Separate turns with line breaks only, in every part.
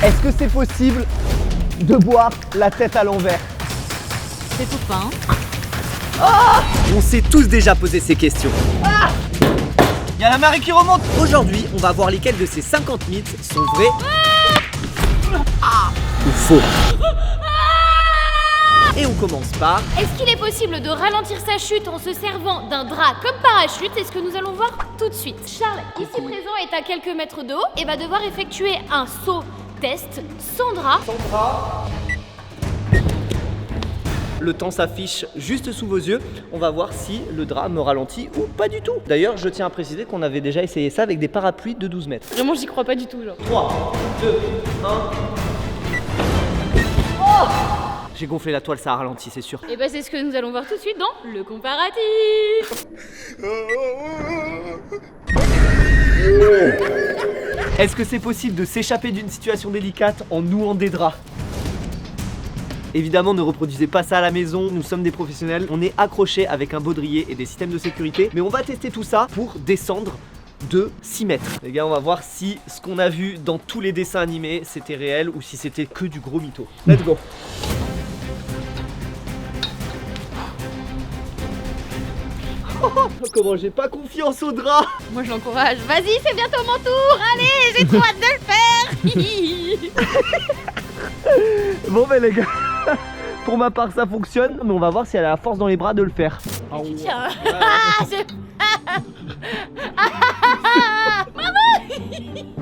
Est-ce que c'est possible de boire la tête à l'envers?
C'est tout fin.
On s'est tous déjà posé ces questions.
Il y a la marée qui remonte.
Aujourd'hui, on va voir lesquels de ces 50 mythes sont vrais ou faux. Et on commence par...
Est-ce qu'il est possible de ralentir sa chute en se servant d'un drap comme parachute? C'est ce que nous allons voir tout de suite. Charles, ici présent, est à quelques mètres de haut et va devoir effectuer un saut test sans drap.
Le temps s'affiche juste sous vos yeux. On va voir si le drap me ralentit ou pas du tout. D'ailleurs, je tiens à préciser qu'on avait déjà essayé ça avec des parapluies de 12 mètres.
Vraiment, j'y crois pas du tout, genre.
3, 2, 1... J'ai gonflé la toile, ça a ralenti, c'est sûr.
Et bah c'est ce que nous allons voir tout de suite dans le comparatif.
Est-ce que c'est possible de s'échapper d'une situation délicate en nouant des draps? Évidemment, ne reproduisez pas ça à la maison, nous sommes des professionnels, on est accrochés avec un baudrier et des systèmes de sécurité, mais on va tester tout ça pour descendre de 6 mètres. Les gars, on va voir si ce qu'on a vu dans tous les dessins animés c'était réel ou si c'était que du gros mytho. Let's go. Comment j'ai pas confiance au drap.
Moi je l'encourage. Vas-y, c'est bientôt mon tour. Allez, j'ai trop hâte de le faire.
Bon ben les gars, pour ma part ça fonctionne, mais on va voir si elle a la force dans les bras de le faire.
Tiens.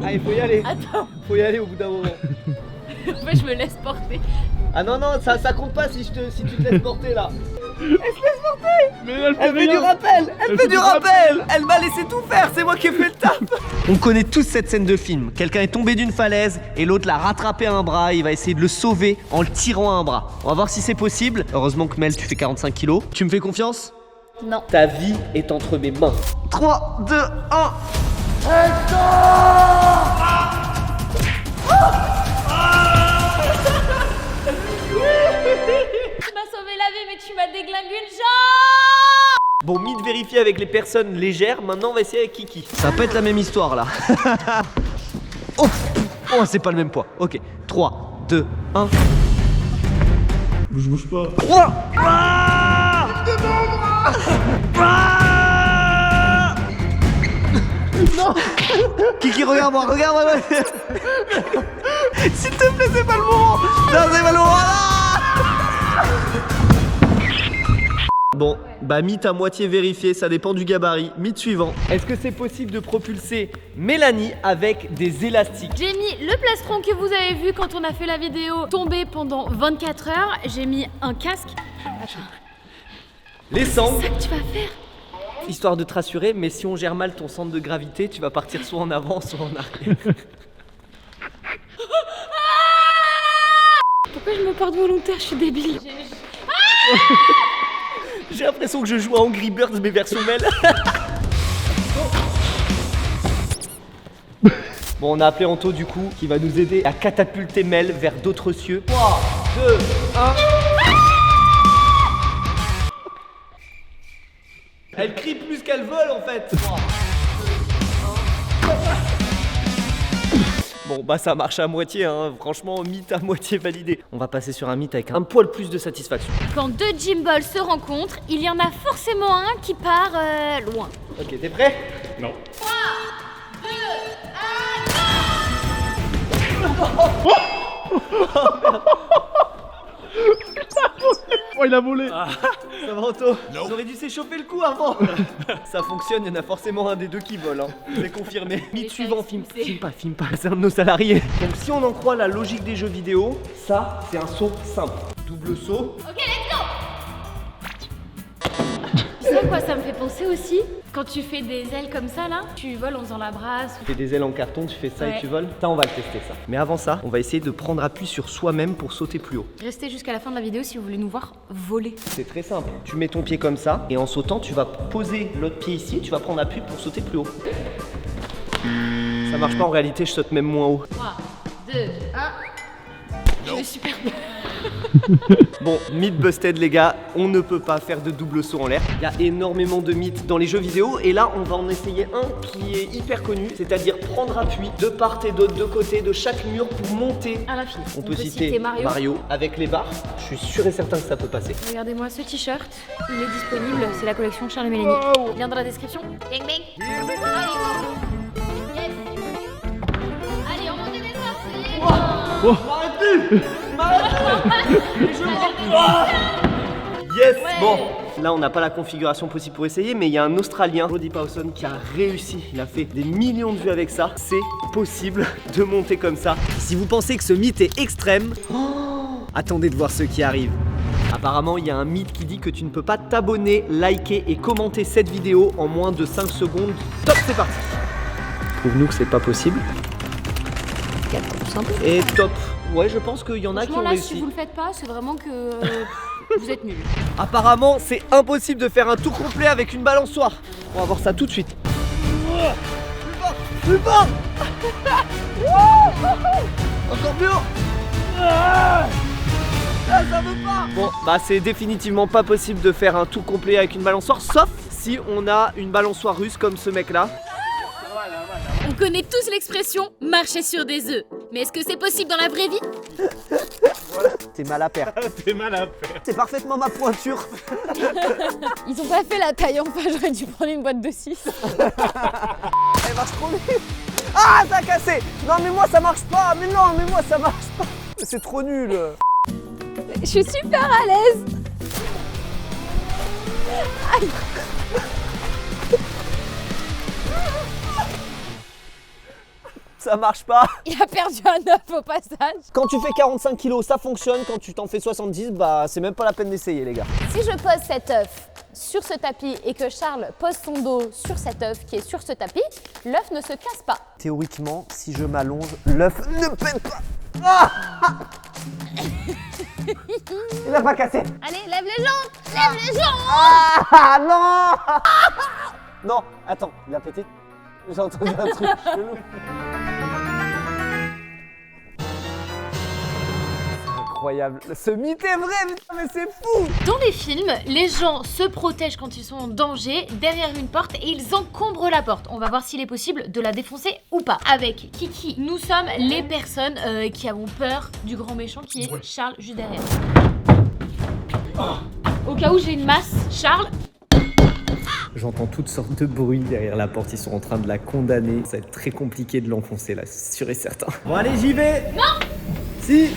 Ah, il faut y aller.
Attends.
Faut y aller au bout d'un moment.
En fait, je me laisse porter.
Ah non, non, ça compte pas si tu te laisses porter là. Elle se laisse porter.
Mais
Elle fait du rappel. Elle fait du rappel. Elle m'a laissé tout faire, c'est moi qui ai fait le taf. On connaît tous cette scène de film. Quelqu'un est tombé d'une falaise et l'autre l'a rattrapé à un bras. Il va essayer de le sauver en le tirant à un bras. On va voir si c'est possible. Heureusement que Mel, tu fais 45 kilos. Tu me fais confiance?
Non.
Ta vie est entre mes mains. 3, 2, 1.
Tu m'as sauvé la vie, mais tu m'as déglingué le genre.
Bon, mythe vérifié avec les personnes légères. Maintenant, on va essayer avec Kiki. Ça va pas être la même histoire là. Oh, oh c'est pas le même poids. Ok, 3, 2, 1.
Bouge pas.
3. Ah ah non. Kiki, regarde-moi, regarde-moi. S'il te plaît, c'est pas le moment. Non, c'est pas le moment. Bon, bah mythe à moitié vérifié, ça dépend du gabarit. Mythe suivant. Est-ce que c'est possible de propulser Mélanie avec des élastiques?
J'ai mis le plastron que vous avez vu quand on a fait la vidéo tomber pendant 24 heures. J'ai mis un casque. Attends.
Les sangles.
C'est ça que tu vas faire?
Histoire de te rassurer, mais si on gère mal ton centre de gravité, tu vas partir soit en avant, soit en arrière.
Pourquoi je me porte volontaire? Je suis débile.
J'ai l'impression que je joue à Angry Birds, mais version Mel. Bon, on a appelé Anto du coup, qui va nous aider à catapulter Mel vers d'autres cieux. 3, 2, 1. Elle crie plus qu'elle vole en fait. 3, 2, 1. Bon bah ça marche à moitié hein, franchement mythe à moitié validé. On va passer sur un mythe avec un poil plus de satisfaction.
Quand deux gymballs se rencontrent, il y en a forcément un qui part loin.
Ok, t'es prêt?
Non.
3, 2, 1.
Oh, il a volé.
Ça va Anto? On aurait dû s'échauffer le coup avant. Ça fonctionne, il y en a forcément un des deux qui vole, hein. C'est confirmé. Mythe suivant, filme pas, c'est un de nos salariés. Donc si on en croit la logique des jeux vidéo, ça c'est un saut simple. Double saut.
Ok, let's go. Tu sais à quoi ça me fait penser aussi? Quand tu fais des ailes comme ça là, tu voles en faisant la brasse.
Tu fais des ailes en carton, tu fais ça
Ouais.
et tu voles. Ça on va le tester ça. Mais avant ça, on va essayer de prendre appui sur soi-même pour sauter plus haut.
Restez jusqu'à la fin de la vidéo si vous voulez nous voir voler.
C'est très simple. Tu mets ton pied comme ça et en sautant, tu vas poser l'autre pied ici, tu vas prendre appui pour sauter plus haut. Ça marche pas en réalité, je saute même moins haut.
3, 2, 1. J'ai super peur.
Bon, mythe busted les gars, on ne peut pas faire de double saut en l'air. Il y a énormément de mythes dans les jeux vidéo et là on va en essayer un qui est hyper connu, c'est-à-dire prendre appui de part et d'autre, de côté, de chaque mur pour monter.
À l'infini.
On peut citer Mario avec les barres, je suis sûr et certain que ça peut passer.
Regardez-moi ce t-shirt, il est disponible, c'est la collection Charles et Mélanie. Lien dans la description. Bang bang. Allez, go. Yes. Allez, on monte les
Yes. Bon, là on n'a pas la configuration possible pour essayer, mais il y a un Australien, Roddy Pawson, qui a réussi. Il a fait des millions de vues avec ça. C'est possible de monter comme ça. Si vous pensez que ce mythe est extrême, attendez de voir ce qui arrive. Apparemment, il y a un mythe qui dit que tu ne peux pas t'abonner, liker et commenter cette vidéo en moins de 5 secondes. Top, c'est parti. Prouve-nous que c'est pas possible. Et top. Ouais, je pense qu'il y en a qui ont
là,
réussi.
si vous le faites pas, c'est vraiment que vous êtes nuls.
Apparemment, c'est impossible de faire un tour complet avec une balançoire. On va voir ça tout de suite. Plus fort. Encore plus haut. Ah, ça veut pas. Bon, bah c'est définitivement pas possible de faire un tour complet avec une balançoire, sauf si on a une balançoire russe comme ce mec là.
On connaît tous l'expression marcher sur des œufs. Mais est-ce que c'est possible dans la vraie vie?
T'es mal à faire.
T'es mal à faire.
C'est parfaitement ma pointure.
Ils ont pas fait la taille en pas, j'aurais dû prendre une boîte de 6.
Elle marche trop vite. Ah, ça a cassé. Non mais moi ça marche pas. Mais non, mais moi ça marche pas. C'est trop nul.
Je suis super à l'aise. Aïe.
Ça marche pas.
Il a perdu un œuf au passage.
Quand tu fais 45 kilos, ça fonctionne. Quand tu t'en fais 70, bah c'est même pas la peine d'essayer les gars.
Si je pose cet œuf sur ce tapis et que Charles pose son dos sur cet œuf qui est sur ce tapis, l'œuf ne se casse pas.
Théoriquement, si je m'allonge, l'œuf ne pète pas. Ah. Il n'a pas cassé.
Allez, lève les jambes. Lève les jambes.
Ah non. Non, attends, il a pété. J'ai entendu un truc chelou. Incroyable. Ce mythe est vrai, putain, mais c'est fou.
Dans les films, les gens se protègent quand ils sont en danger derrière une porte et ils encombrent la porte. On va voir s'il est possible de la défoncer ou pas. Avec Kiki, nous sommes les personnes qui avons peur du grand méchant qui est Charles juste derrière. Au cas où j'ai une masse, Charles.
J'entends toutes sortes de bruits derrière la porte, ils sont en train de la condamner. Ça va être très compliqué de l'enfoncer là, c'est sûr et certain. Bon allez, j'y vais. Non. Si.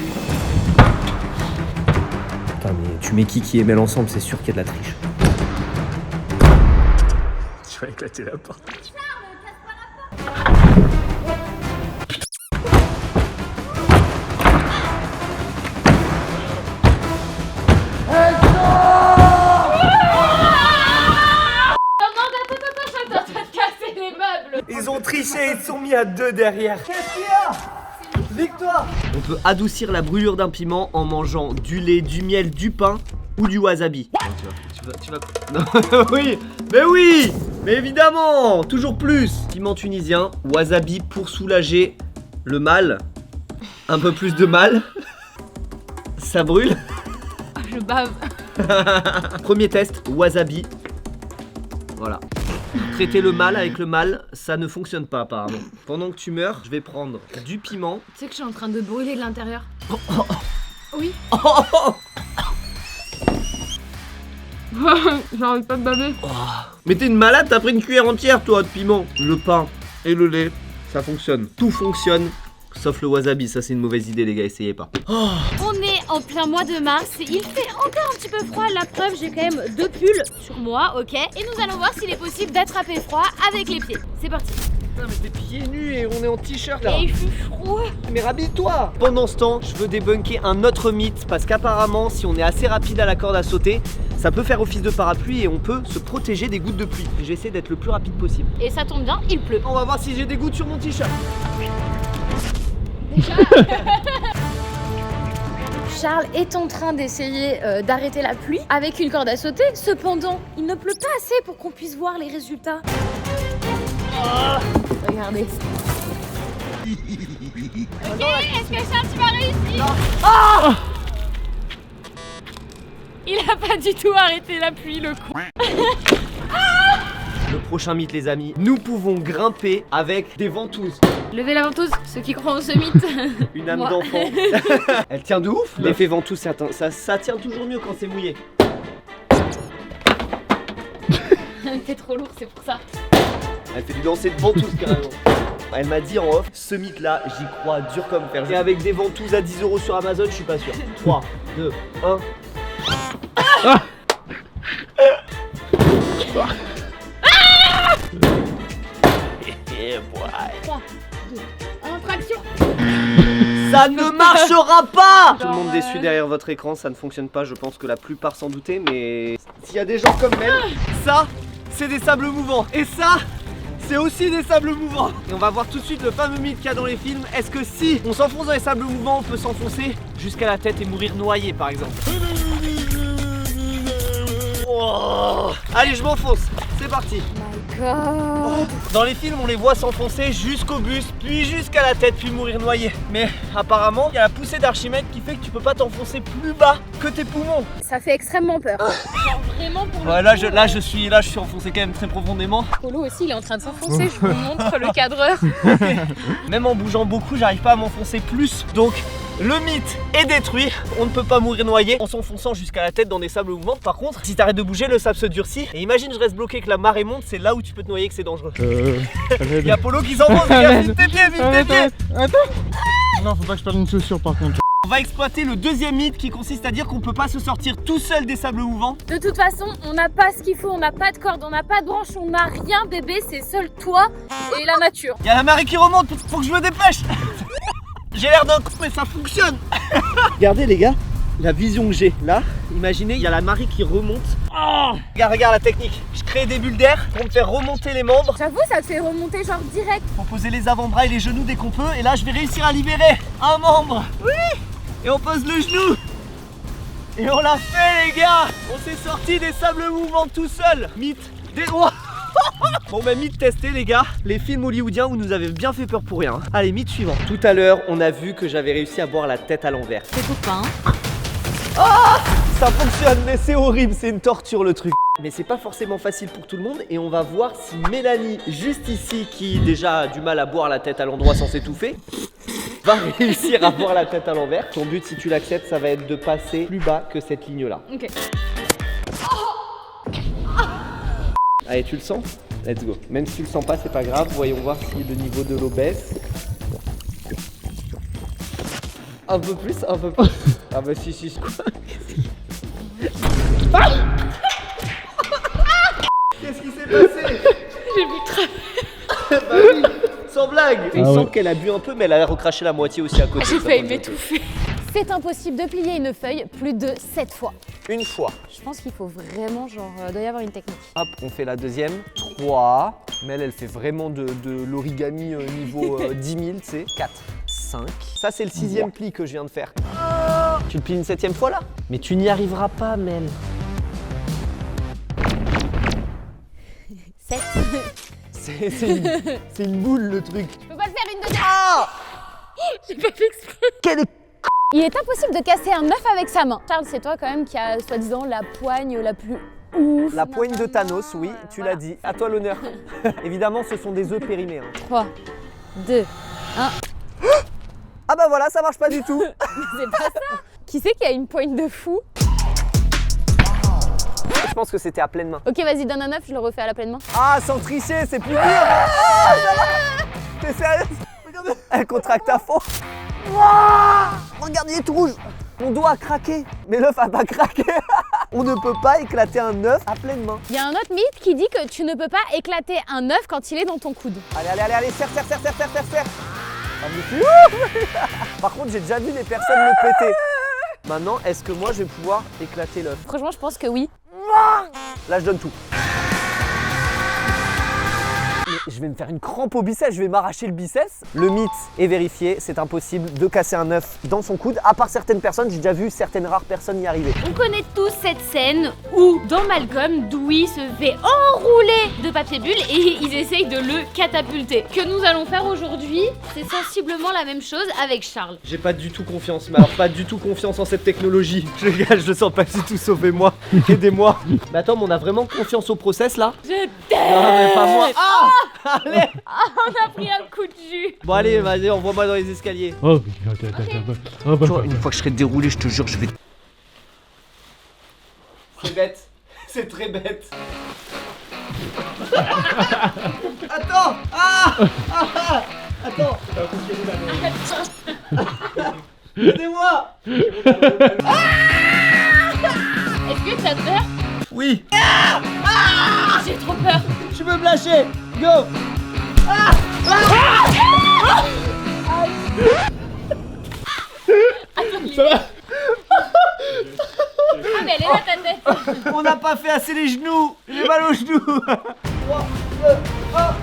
Putain mais tu mets Kiki et Mel ensemble, c'est sûr qu'il y a de la triche.
Tu vas éclater la porte.
Ils ont triché, ils se sont mis à 2 derrière. Qu'est-ce qu'il y a? Victoire. On peut adoucir la brûlure d'un piment en mangeant du lait, du miel, du pain ou du wasabi. Tu vas... Non, oui, mais évidemment, toujours plus. Piment tunisien, wasabi pour soulager le mal. Un peu plus de mal. Ça brûle.
Je bave.
Premier test, wasabi. Voilà. Traiter le mal avec le mal, ça ne fonctionne pas apparemment. Pendant que tu meurs, je vais prendre du piment.
Tu sais que je suis en train de brûler de l'intérieur. Oui. J'arrive pas de baver.
Mais t'es une malade, t'as pris une cuillère entière toi de piment. Le pain et le lait, ça fonctionne. Tout fonctionne. Sauf le wasabi, ça c'est une mauvaise idée les gars, essayez pas.
On est en plein mois de mars, il fait encore un petit peu froid, la preuve j'ai quand même 2 pulls sur moi, ok. Et nous allons voir s'il est possible d'attraper froid avec les pieds. C'est parti.
Putain mais t'es pieds nus et on est en t-shirt là.
Et il fait froid.
Mais rhabille-toi. Pendant ce temps, je veux débunker un autre mythe parce qu'apparemment si on est assez rapide à la corde à sauter, ça peut faire office de parapluie et on peut se protéger des gouttes de pluie. J'essaie d'être le plus rapide possible.
Et ça tombe bien, il pleut.
On va voir si j'ai des gouttes sur mon t-shirt.
Charles est en train d'essayer d'arrêter la pluie avec une corde à sauter. Cependant, il ne pleut pas assez pour qu'on puisse voir les résultats. Regardez. Ok, est-ce que Charles, tu vas réussir? a pas du tout arrêté la pluie, le coup.
Le prochain mythe, les amis, nous pouvons grimper avec des ventouses.
Levez la ventouse, ceux qui croient en ce mythe.
Une âme
Moi.
d'enfant. Elle tient de ouf. L'effet ventouse, ça tient toujours mieux quand c'est mouillé.
T'es trop lourd, c'est pour ça.
Elle fait du lancer de ventouses carrément. Elle m'a dit en off, ce mythe là, j'y crois dur comme fer. Et avec des ventouses à 10 € sur Amazon, je suis pas sûr. 3, 2, 1.
Traction.
Ça ne marchera pas. Tout le monde déçu derrière votre écran, ça ne fonctionne pas, je pense que la plupart s'en doutaient, mais s'il y a des gens comme Mel, ça, c'est des sables mouvants. Et ça, c'est aussi des sables mouvants. Et on va voir tout de suite le fameux mythe qu'il y a dans les films. Est-ce que si on s'enfonce dans les sables mouvants, on peut s'enfoncer jusqu'à la tête et mourir noyé par exemple? Oh. Allez, je m'enfonce, c'est parti. Dans les films, on les voit s'enfoncer jusqu'au buste, puis jusqu'à la tête, puis mourir noyé. Mais apparemment, il y a la poussée d'Archimède qui fait que tu peux pas t'enfoncer plus bas que tes poumons.
Ça fait extrêmement peur. Genre vraiment pour
Ouais, là, je suis enfoncé quand même très profondément.
Polo aussi, il est en train de s'enfoncer. Je vous montre le cadreur.
Même en bougeant beaucoup, j'arrive pas à m'enfoncer plus. Donc, le mythe est détruit. On ne peut pas mourir noyé en s'enfonçant jusqu'à la tête dans des sables mouvants. Par contre, si t'arrêtes de bouger, le sable se durcit. Et imagine, je reste bloqué, que la marée monte, c'est là où tu peux te noyer, que c'est dangereux. Il y a Polo qui s'enfonce, regarde, vite tes pieds, vite tes pieds.
Non, faut pas que je perde une chaussure par contre.
On va exploiter le deuxième mythe qui consiste à dire qu'on peut pas se sortir tout seul des sables mouvants.
De toute façon, on n'a pas ce qu'il faut, on n'a pas de corde, on n'a pas de branche, on n'a rien, bébé, c'est seul toi et la nature.
Il y a la marée qui remonte, faut que je me dépêche. J'ai l'air d'un con, mais ça fonctionne. Regardez les gars, la vision que j'ai là, imaginez, il y a la marée qui remonte. Oh, regarde la technique. Je crée des bulles d'air pour me faire remonter les membres.
J'avoue, ça te fait remonter genre direct.
Faut poser les avant-bras et les genoux dès qu'on peut. Et là, je vais réussir à libérer un membre. Oui. Et on pose le genou. Et on l'a fait les gars. On s'est sorti des sables mouvants tout seul. Mythe des rois. Bon bah mythe testé les gars, les films hollywoodiens vous nous avez bien fait peur pour rien. Allez, mythe suivant. Tout à l'heure on a vu que j'avais réussi à boire la tête à l'envers.
C'est copain.
Ça fonctionne mais c'est horrible, c'est une torture le truc. Mais c'est pas forcément facile pour tout le monde et on va voir si Mélanie, juste ici, qui déjà a du mal à boire la tête à l'endroit sans s'étouffer, va réussir à boire la tête à l'envers. Ton but si tu l'acceptes, ça va être de passer plus bas que cette ligne là.
Ok.
Allez, tu le sens? Let's go. Même si tu le sens pas, c'est pas grave. Voyons voir si le niveau de l'eau baisse. Un peu plus, un peu plus. Ah bah si. Quoi? Qu'est-ce qui s'est passé?
J'ai vu très.
Bah oui, sans blague. Il semble qu'elle a bu un peu, mais elle a recraché la moitié aussi à côté.
J'ai failli m'étouffer. C'est impossible de plier une feuille plus de 7 fois.
Une fois.
Je pense qu'il faut vraiment, genre, doit y avoir une technique.
Hop, on fait la deuxième. 3. Mel, elle fait vraiment de l'origami niveau 10 000, tu sais. 4. 5. Ça, c'est le 6e pli que je viens de faire. Tu le plies une 7e fois là? Mais tu n'y arriveras pas, Mel.
7.
C'est une boule le truc.
Je peux pas le faire une deuxième. J'ai pas fait exprès.
Quel
Il est impossible de casser un œuf avec sa main. Charles, c'est toi quand même qui a soi-disant la poigne la plus ouf.
La poigne de Thanos, oui, tu l'as dit. À toi l'honneur. Évidemment, ce sont des œufs périmés.
3, 2, 1.
Ah bah voilà, ça marche pas du tout.
C'est pas ça. Qui c'est qui a une poigne de fou?
Je pense que c'était à pleine main.
Ok, vas-y, donne un œuf, je le refais à la pleine main.
Ah, sans tricher, c'est plus dur. T'es sérieuse? Regardez. Elle contracte à fond. Regarde, il est tout rouge. Mon doigt a craqué, mais l'œuf a pas craqué. On ne peut pas éclater un œuf à pleine main.
Il y a un autre mythe qui dit que tu ne peux pas éclater un œuf quand il est dans ton coude.
Allez, serre. Ah, mais par contre, j'ai déjà vu des personnes le péter. Maintenant, est-ce que moi, je vais pouvoir éclater l'œuf?
Franchement, je pense que oui.
Là, je donne tout. Mais je je vais me faire une crampe au biceps, je vais m'arracher le biceps. Le mythe est vérifié, c'est impossible de casser un œuf dans son coude, à part certaines personnes, j'ai déjà vu certaines rares personnes y arriver.
On connaît tous cette scène où, dans Malcolm, Dewey se fait enrouler de papier bulle et ils essayent de le catapulter. Que nous allons faire aujourd'hui, c'est sensiblement la même chose avec Charles.
J'ai pas du tout confiance, mais alors pas du tout confiance en cette technologie. Les gars, je le sens pas du tout, sauvez-moi, aidez-moi. Mais attends, mais on a vraiment confiance au process là?
Je t'aime.
Non mais pas moi. Ah allez.
On a pris un coup de jus.
Bon allez, vas-y, envoie-moi dans les escaliers.
Oh,
Tu vois, une fois que je serai déroulé, je te jure, je vais... C'est bête, c'est très bête. Attends. Attends. Aidez-moi.
Est-ce que t'as peur?
Oui.
J'ai trop peur.
Je veux me lâcher. Go.
ça va?
Ah mais elle est là ta tête.
On n'a pas fait assez les genoux. J'ai mal aux genoux. 3, 2, 1.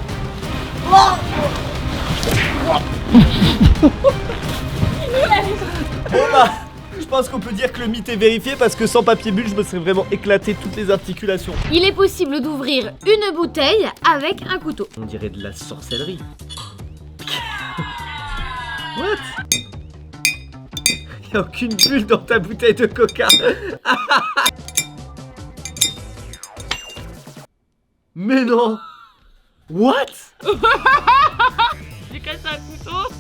Bon bah, je pense qu'on peut dire que le mythe est vérifié parce que sans papier bulle, je me serais vraiment éclaté toutes les articulations.
Il est possible d'ouvrir une bouteille avec un couteau.
On dirait de la sorcellerie. What? Y'a aucune bulle dans ta bouteille de coca. Mais non. What?
J'ai cassé un couteau.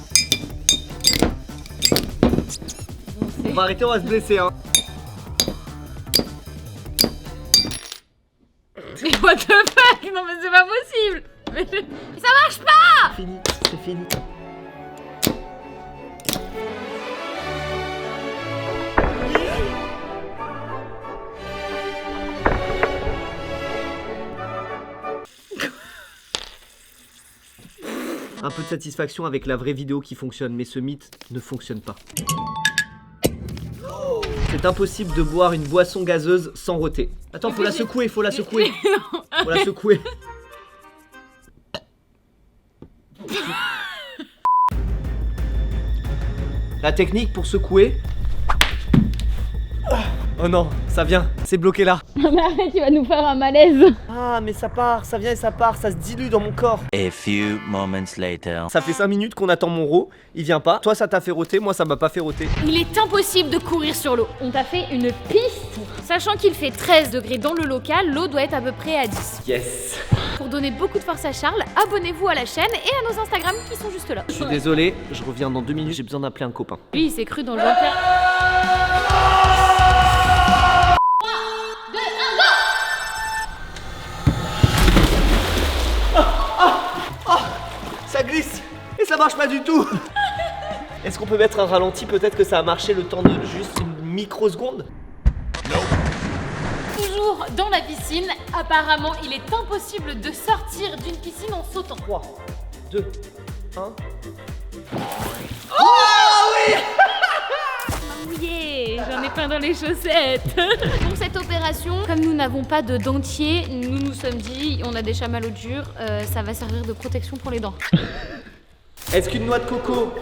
On va arrêter, on va se blesser hein.
What the fuck? Non mais c'est pas possible. Ça marche pas.
Fini, c'est fini. Un peu de satisfaction avec la vraie vidéo qui fonctionne, mais ce mythe ne fonctionne pas. C'est impossible de boire une boisson gazeuse sans roter. Attends, faut la secouer, faut la secouer. Faut la secouer. La technique pour secouer. Oh non, ça vient, c'est bloqué là.
Mais arrête, tu vas nous faire un malaise.
Ah mais ça part, ça vient et ça part, ça se dilue dans mon corps.
A few moments later.
Ça fait 5 minutes qu'on attend mon ro, il vient pas. Toi ça t'a fait roter, moi ça m'a pas fait roter.
Il est impossible de courir sur l'eau. On t'a fait une piste. Sachant qu'il fait 13 degrés dans le local, l'eau doit être à peu près à 10.
Yes.
Pour donner beaucoup de force à Charles, abonnez-vous à la chaîne et à nos Instagram qui sont juste là.
Je suis désolé, je reviens dans 2 minutes, j'ai besoin d'appeler un copain.
Lui, il s'est cru dans Jean-Pierre.
Ça glisse et ça marche pas du tout. Est-ce qu'on peut mettre un ralenti? Peut-être que ça a marché le temps de juste une microseconde.
Toujours dans la piscine. Apparemment, il est impossible de sortir d'une piscine en sautant.
3, 2, 1.
Mouillé, j'en ai plein dans les chaussettes. Pour cette opération, comme nous n'avons pas de dentier, nous nous sommes dit, on a des chamallows durs, ça va servir de protection pour les dents.
Est-ce qu'une noix de coco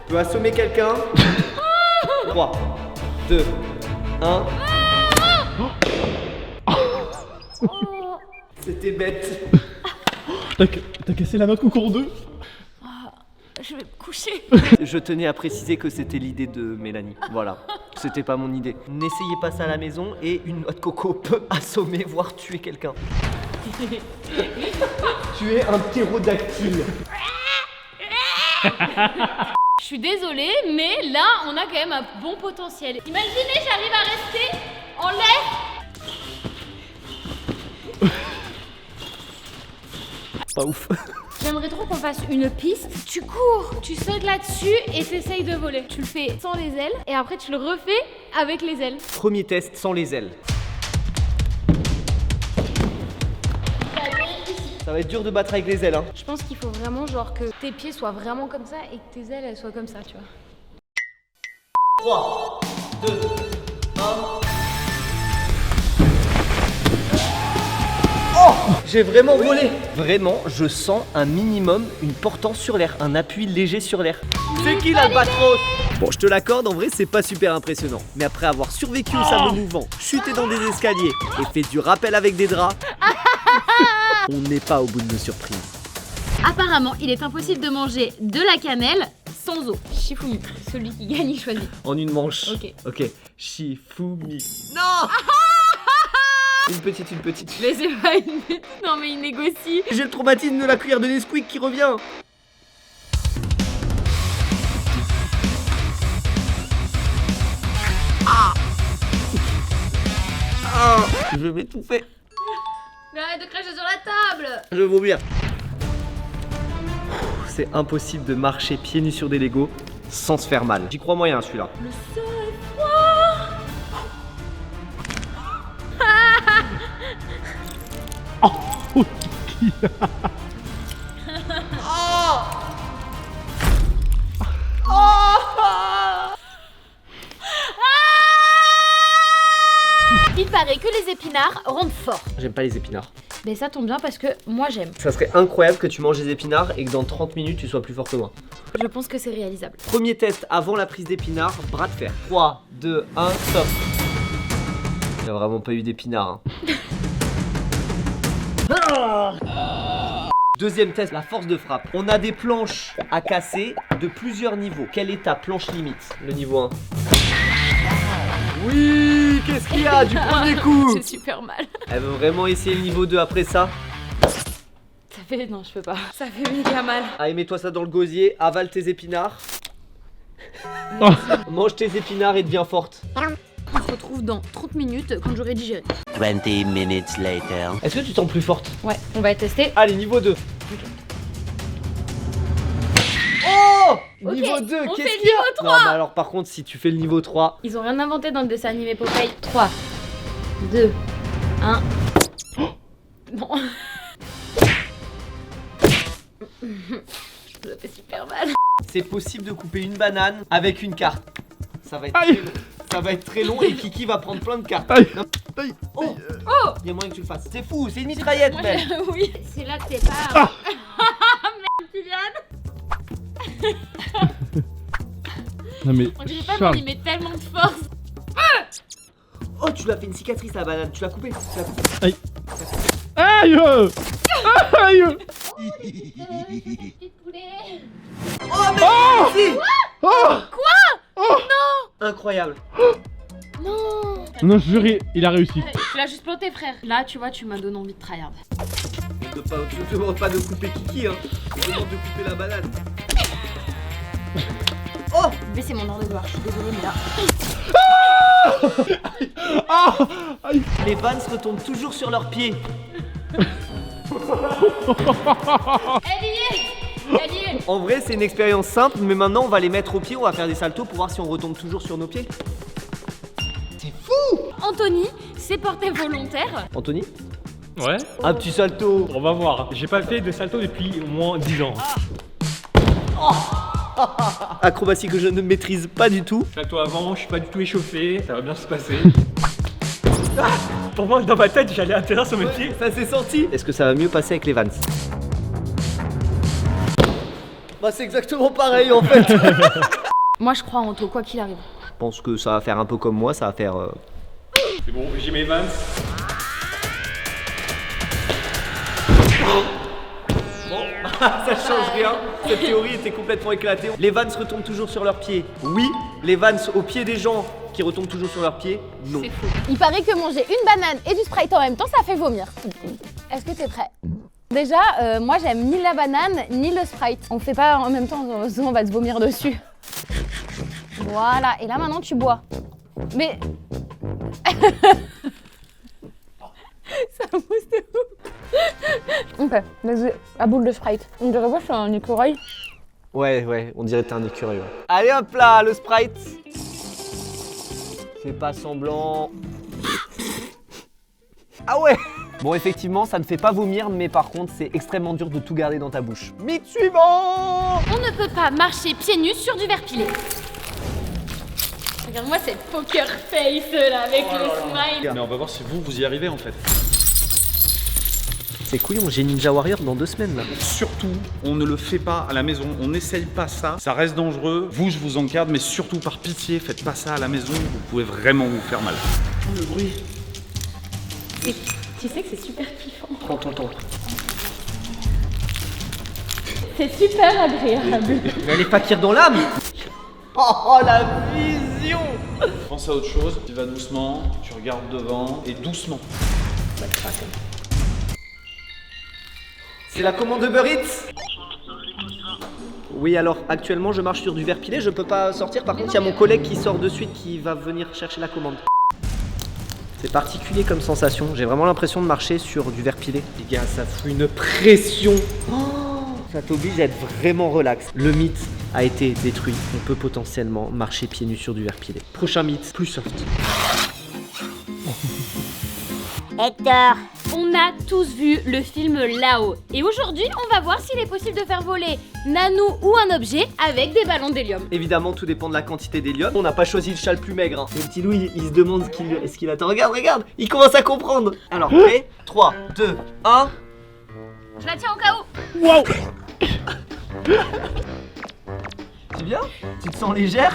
peut assommer quelqu'un? 3, 2, 1. C'était bête.
T'as cassé la noix de coco en deux?
Je vais me coucher.
Je tenais à préciser que c'était l'idée de Mélanie. Voilà, c'était pas mon idée. N'essayez pas ça à la maison et une noix de coco peut assommer, voire tuer quelqu'un. Tu es un ptérodactyle.
Je suis désolée, mais là, on a quand même un bon potentiel. Imaginez, j'arrive à rester en l'air.
Pas ouf.
J'aimerais trop qu'on fasse une piste. Tu cours, tu sautes là-dessus et t'essayes de voler. Tu le fais sans les ailes et après tu le refais avec les ailes.
Premier test sans les ailes. Ça va être dur de battre avec les ailes, hein.
Je pense qu'il faut vraiment genre que tes pieds soient vraiment comme ça et que tes ailes elles soient comme ça, tu vois.
3, 2, 1. Oh! J'ai vraiment volé. Vraiment, je sens un minimum, une portance sur l'air, un appui léger sur l'air. C'est qui l'albatros? Bon, je te l'accorde, en vrai, c'est pas super impressionnant. Mais après avoir survécu au sable mouvant, chuté dans des escaliers et fait du rappel avec des draps, on n'est pas au bout de nos surprises.
Apparemment, il est impossible de manger de la cannelle sans eau. Shifumi, celui qui gagne, il choisit.
En une manche.
Ok.
Shifumi. Non. Une petite.
Mais c'est pas une petite. Non, mais il négocie.
J'ai le traumatisme de la cuillère de Nesquik qui revient. Je vais m'étouffer.
Mais arrête de cracher sur la table.
Je vais vomir. C'est impossible de marcher pieds nus sur des Legos sans se faire mal. J'y crois moyen celui-là.
Le sol est froid. Il paraît que les épinards rendent fort.
J'aime pas les épinards.
Mais ça tombe bien parce que moi j'aime.
Ça serait incroyable que tu manges des épinards et que dans 30 minutes tu sois plus fort que moi.
Je pense que c'est réalisable.
Premier test avant la prise d'épinards, bras de fer. 3, 2, 1, stop. Il y a vraiment pas eu d'épinards. Deuxième test, la force de frappe. On a des planches à casser de plusieurs niveaux. Quelle est ta planche limite? Le niveau 1. Oui, qu'est-ce qu'il y a du premier coup?
J'ai super mal.
Elle veut vraiment essayer le niveau 2 après ça?
Ça fait... Non, je peux pas. Ça fait méga mal.
Allez, mets-toi ça dans le gosier, avale tes épinards. Mange tes épinards et deviens forte.
On se retrouve dans 30 minutes quand j'aurai digéré.
20 minutes later.
Est-ce que tu te sens plus forte?
Ouais, on va tester.
Allez, niveau 2. Oh,
Ok,
niveau 2,
on
qu'est-ce
fait
qu'il y a?
niveau 3.
Non, mais alors par contre, si tu fais le niveau 3...
Ils ont rien inventé dans le dessin animé Popeye. 3, 2, 1. Non. Ça fait super mal.
C'est possible de couper une banane avec une carte. Ça va être
Aïe.
très long. Ça va être très long et Kiki va prendre plein de cartes.
Aïe.
Non.
Aïe.
Oh,
Oh.
il y a moyen que tu le fasses. C'est fou, c'est une mitraillette,
Moi,
même.
oui. C'est là que c'est pas... Merde, Kylian.
Non mais
On dirait pas qu'on
Charles,
y met tellement de force.
Oh, tu l'as fait une cicatrice la banane. Tu l'as coupée.
aïe. Aïe. Aïe.
Petit poulet.
Oh, mais si.
Oh.
Incroyable.
Non.
Non, je jure, il a réussi.
Tu l'as juste planté, frère. Là, tu vois, tu m'as donné envie de tryhard.
Je te demande pas de couper Kiki, hein. Je te demande de couper la banane. Oh,
Mais c'est mon heure de gloire, je suis désolée, mais là...
Ah. Aïe.
les vannes retombent toujours sur leurs pieds.
Elle y est. Elle y est.
En vrai, c'est une expérience simple, mais maintenant on va les mettre au pied, on va faire des saltos pour voir si on retombe toujours sur nos pieds. C'est fou!
Anthony s'est porté volontaire.
Anthony?
Ouais,
Un petit salto.
on va voir. J'ai pas fait de salto depuis au moins 10 ans.
Acrobatie que je ne maîtrise pas du tout.
Salto avant, je suis pas du tout échauffé, ça va bien se passer. Pour moi, dans ma tête, j'allais atterrir sur mes pieds.
Ça s'est senti. Est-ce que ça va mieux passer avec les Vans? Bah c'est exactement pareil en fait.
Moi, je crois en Anto, quoi qu'il arrive.
Je pense que ça va faire un peu comme moi, ça va faire...
C'est bon, j'ai mes Vans.
Ça change rien, cette théorie était complètement éclatée. Les Vans retombent toujours sur leurs pieds. Oui, les Vans au pied des gens qui retombent toujours sur leurs pieds. Non.
C'est faux.
Il paraît que manger une banane et du Sprite en même temps, ça fait vomir. Est-ce que t'es prêt? Déjà, moi j'aime ni la banane ni le Sprite. On fait pas en même temps, sinon on va se vomir dessus. Voilà, et là maintenant tu bois. Mais... ça mousse de ouf. Ok, vas-y, à boule de Sprite. On dirait pas que je suis un écureuil.
Ouais, on dirait que t'es un écureuil. Ouais. Allez hop là, le Sprite. Fais pas semblant. Ah ouais. Bon, effectivement, ça ne fait pas vomir, mais par contre, c'est extrêmement dur de tout garder dans ta bouche. Mythe suivant.
On ne peut pas marcher pieds nus sur du verre pilé. Regarde-moi cette poker face là avec le smile.
Mais on va voir si vous y arrivez en fait.
C'est couillon, j'ai Ninja Warrior dans 2 semaines là.
Surtout, on ne le fait pas à la maison, on n'essaye pas ça, ça reste dangereux. Vous, je vous encadre, mais surtout par pitié, faites pas ça à la maison, vous pouvez vraiment vous faire mal.
Le bruit.
Tu sais que c'est super kiffant.
Prends ton temps.
C'est super agréable.
Mais les fakirs dans l'âme. Oh la vision.
Pense à autre chose, tu vas doucement, tu regardes devant, et doucement. Ça craque.
C'est la commande Uber Eats. Oui, alors actuellement je marche sur du verre pilé, je peux pas sortir. Par contre, il y a mon collègue qui sort de suite qui va venir chercher la commande. C'est particulier comme sensation, j'ai vraiment l'impression de marcher sur du verre pilé. Les gars, ça fout une pression. Ça t'oblige à être vraiment relax. Le mythe a été détruit, on peut potentiellement marcher pieds nus sur du verre pilé. Prochain mythe, plus soft.
Hector, on a tous vu le film Là-haut. Et aujourd'hui, on va voir s'il est possible de faire voler Nanou ou un objet avec des ballons d'hélium.
Évidemment, tout dépend de la quantité d'hélium. On n'a pas choisi le chat le plus maigre. Hein. Le petit Louis, il se demande ce qu'il attend. Regarde, regarde, il commence à comprendre. Alors, prêt 3, 2, 1.
Je la tiens au cas où.
Wow.
Tu viens? Tu te sens légère?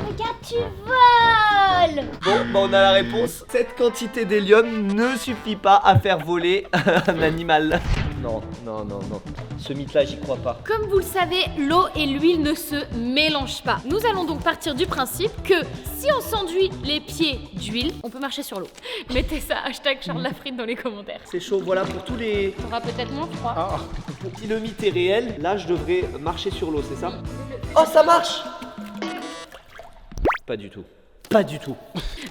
Regarde, tu voles.
Bon, bah on a la réponse. Cette quantité d'hélium ne suffit pas à faire voler un animal. Non, non, non, non. Ce mythe-là, j'y crois pas.
Comme vous le savez, l'eau et l'huile ne se mélangent pas. Nous allons donc partir du principe que si on s'enduit les pieds d'huile, on peut marcher sur l'eau. Mettez ça, hashtag Charles Lafrite dans les commentaires.
C'est chaud, voilà pour tous les...
On aura peut-être moins froid.
Ah, si le mythe est réel, là je devrais marcher sur l'eau, c'est ça? Oh, ça marche! Pas du tout. Pas du tout.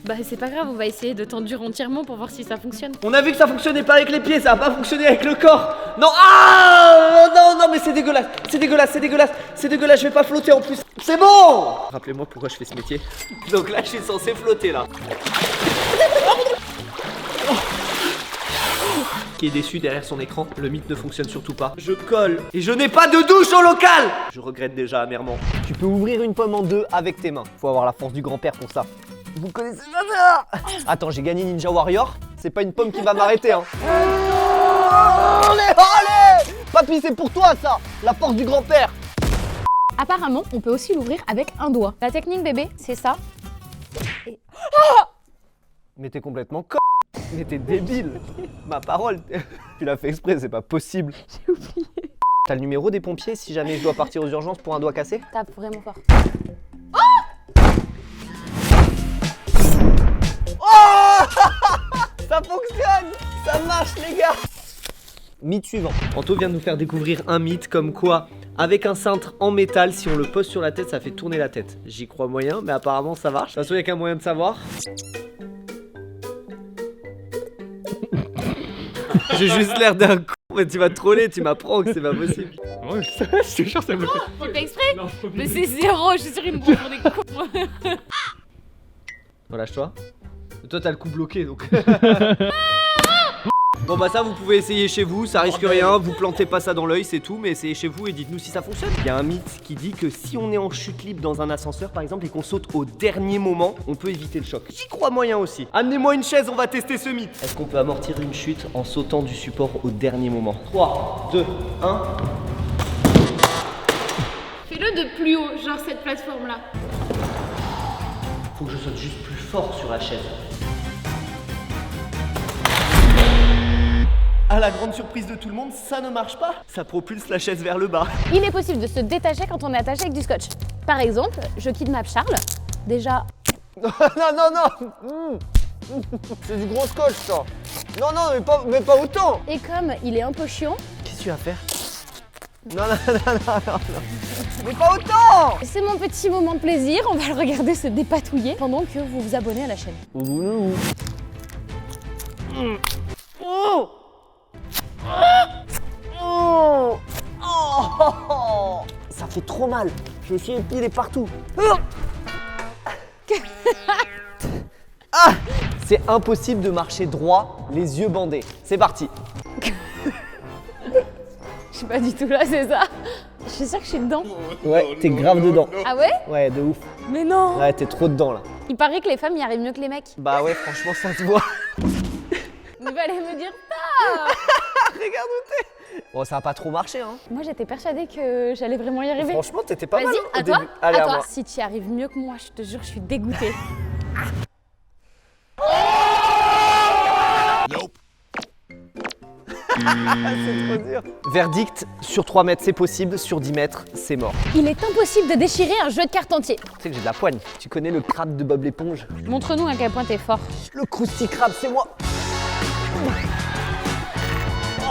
Bah c'est pas grave, on va essayer de t'enduire entièrement pour voir si ça fonctionne.
On a vu que ça fonctionnait pas avec les pieds, ça a pas fonctionné avec le corps. Non, ah non, non, mais c'est dégueulasse, c'est dégueulasse, c'est dégueulasse, c'est dégueulasse, je vais pas flotter en plus. C'est bon. Rappelez-moi pourquoi je fais ce métier. Donc là, je suis censé flotter là. Qui est déçu derrière son écran, le mythe ne fonctionne surtout pas. Je colle et je n'ai pas de douche au local. Je regrette déjà amèrement. Tu peux ouvrir une pomme en deux avec tes mains. Faut avoir la force du grand-père pour ça. Vous connaissez ça? Attends, j'ai gagné Ninja Warrior. C'est pas une pomme qui va m'arrêter, hein. Allez, allez! Papy, c'est pour toi ça. La force du grand-père.
Apparemment, on peut aussi l'ouvrir avec un doigt. La technique, bébé, c'est ça.
Mais t'es complètement Mais t'es débile. Ma parole. Tu l'as fait exprès, c'est pas possible.
J'ai oublié.
T'as le numéro des pompiers si jamais je dois partir aux urgences pour un doigt cassé?
Tape vraiment fort.
Oh ça fonctionne. Ça marche les gars. Mythe suivant. Anto vient de nous faire découvrir un mythe comme quoi, avec un cintre en métal, si on le pose sur la tête, ça fait tourner la tête. J'y crois moyen, mais apparemment ça marche. De toute façon, il n'y a qu'un moyen de savoir. J'ai juste l'air d'un con, mais tu vas te troller, tu m'apprends que c'est pas possible.
Ouais, je te jure, ça me fait.
Tu fais exprès?
Non, faut
Mais
pas.
c'est zéro, je suis sûre qu'ils me prennent pour des cons.
Relâche-toi. Toi, t'as le coup bloqué donc. Bon bah ça vous pouvez essayer chez vous, ça risque rien, vous plantez pas ça dans l'œil, c'est tout, mais essayez chez vous et dites-nous si ça fonctionne. Il y a un mythe qui dit que si on est en chute libre dans un ascenseur par exemple et qu'on saute au dernier moment, on peut éviter le choc. J'y crois moyen aussi. Amenez-moi une chaise, on va tester ce mythe. Est-ce qu'on peut amortir une chute en sautant du support au dernier moment? 3, 2, 1.
Fais-le de plus haut, genre cette plateforme-là.
Faut que je saute juste plus fort sur la chaise. À la grande surprise de tout le monde, ça ne marche pas. Ça propulse la chaise vers le bas.
Il est possible de se détacher quand on est attaché avec du scotch. Par exemple, je kidnappe Charles. Déjà,
Non, non, non. C'est du gros scotch, ça. Non, non, mais pas autant.
et comme il est un peu chiant,
Qu'est-ce que tu vas faire?
Non, non, non, non, non, non. Mais pas autant.
c'est mon petit moment de plaisir. On va le regarder se dépatouiller pendant que vous vous abonnez à la chaîne.
Ça fait trop mal. Je me suis épilé partout. Ah, c'est impossible de marcher droit, les yeux bandés. C'est parti.
Je suis pas du tout là, c'est ça. Je suis sûre que je suis dedans.
Ouais, t'es grave dedans.
Ah ouais?
Ouais, de ouf.
Mais non.
Ouais, t'es trop dedans là.
Il paraît que les femmes y arrivent mieux que les mecs.
Bah ouais, franchement, ça se voit.
Mais Il fallait me dire
Regarde où t'es. Bon, ça a pas trop marché, hein.
Moi, j'étais persuadée que j'allais vraiment y arriver.
Franchement, t'étais pas mal
Vas-y,
au
à toi,
début. Allez,
à
à
toi.
moi.
Si tu y arrives mieux que moi, je te jure, je suis dégoûtée.
C'est trop dur. Verdict, sur 3 mètres, c'est possible. Sur 10 mètres, c'est mort.
Il est impossible de déchirer un jeu de cartes entier.
Tu sais que j'ai de la poigne. Tu connais le crabe de Bob l'éponge?
Montre-nous à quel point t'es fort.
Le Krusty Krab, c'est moi.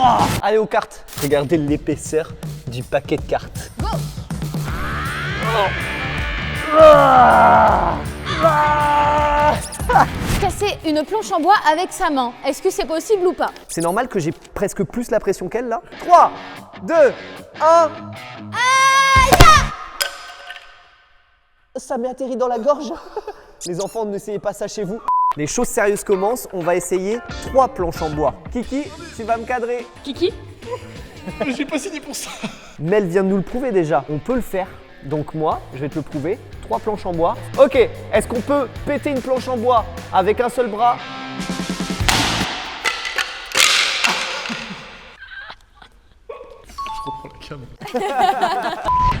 Oh, allez aux cartes. Regardez l'épaisseur du paquet de cartes.
Go. Casser une planche en bois avec sa main, est-ce que c'est possible ou pas?
C'est normal que j'ai presque plus la pression qu'elle là. 3, 2, 1. Ça m'est atterri dans la gorge. Les enfants, n'essayez pas ça chez vous. Les choses sérieuses commencent. On va essayer 3 planches en bois. Kiki, tu vas me cadrer.
Kiki?
J'ai pas signé pour ça.
Mel vient de nous le prouver déjà. On peut le faire. Donc moi, je vais te le prouver. 3 planches en bois. Ok, est-ce qu'on peut péter une planche en bois avec un seul bras?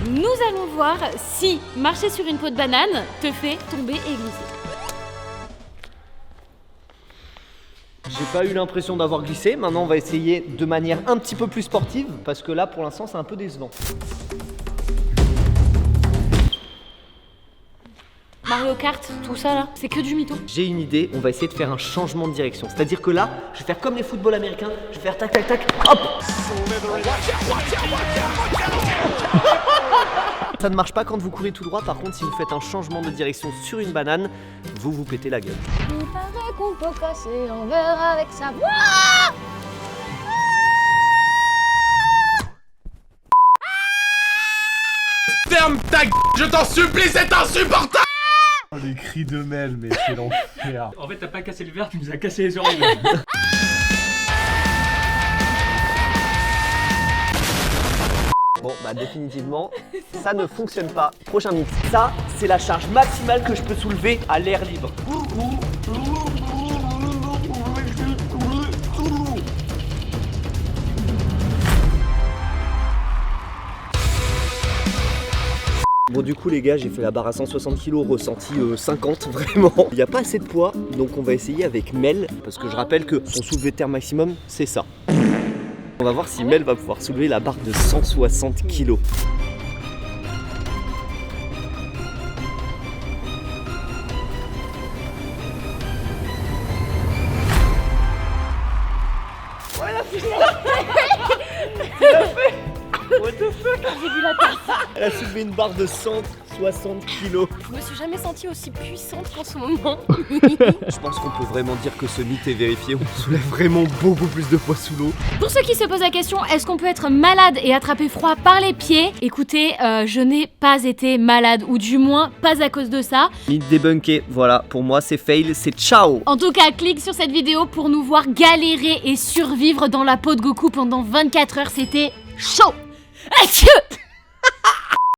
Nous allons voir si marcher sur une peau de banane te fait tomber et glisser.
J'ai pas eu l'impression d'avoir glissé. Maintenant, on va essayer de manière un petit peu plus sportive parce que là, pour l'instant, c'est un peu décevant.
Mario Kart, tout ça là, c'est que du mytho.
J'ai une idée, on va essayer de faire un changement de direction. C'est-à-dire que là, je vais faire comme les footballs américains, je vais faire tac tac tac, hop. Ça ne marche pas quand vous courez tout droit, par contre si vous faites un changement de direction sur une banane, vous vous pétez la gueule.
Il paraît qu'on peut casser un verre avec sa voix.
Ferme ta gueule, je t'en supplie, c'est insupportable.
Oh, les cris de Mel, mais c'est l'enfer.
En fait, t'as pas cassé le verre, tu nous as cassé les oreilles.
Bon, bah définitivement, ça ne fonctionne pas. Prochain mythe. Ça, c'est la charge maximale que je peux soulever à l'air libre. Bon du coup les gars, j'ai fait la barre à 160 kg, ressenti 50 vraiment. Il n'y a pas assez de poids, donc on va essayer avec Mel, parce que je rappelle que son soulevé de terre maximum, c'est ça. On va voir si Mel va pouvoir soulever la barre de 160 kg. What the fuck?
J'ai vu la tasse.
Elle a soulevé une barre de 160 kg.
Je me suis jamais sentie aussi puissante qu'en ce moment.
Je pense qu'on peut vraiment dire que ce mythe est vérifié. On soulève vraiment beaucoup plus de poids sous l'eau.
Pour ceux qui se posent la question, est-ce qu'on peut être malade et attraper froid par les pieds? Écoutez, je n'ai pas été malade, ou du moins pas à cause de ça.
Mythe débunké, voilà, pour moi c'est fail, c'est ciao.
En tout cas, clique sur cette vidéo pour nous voir galérer et survivre dans la peau de Goku pendant 24 heures, c'était chaud. Achou.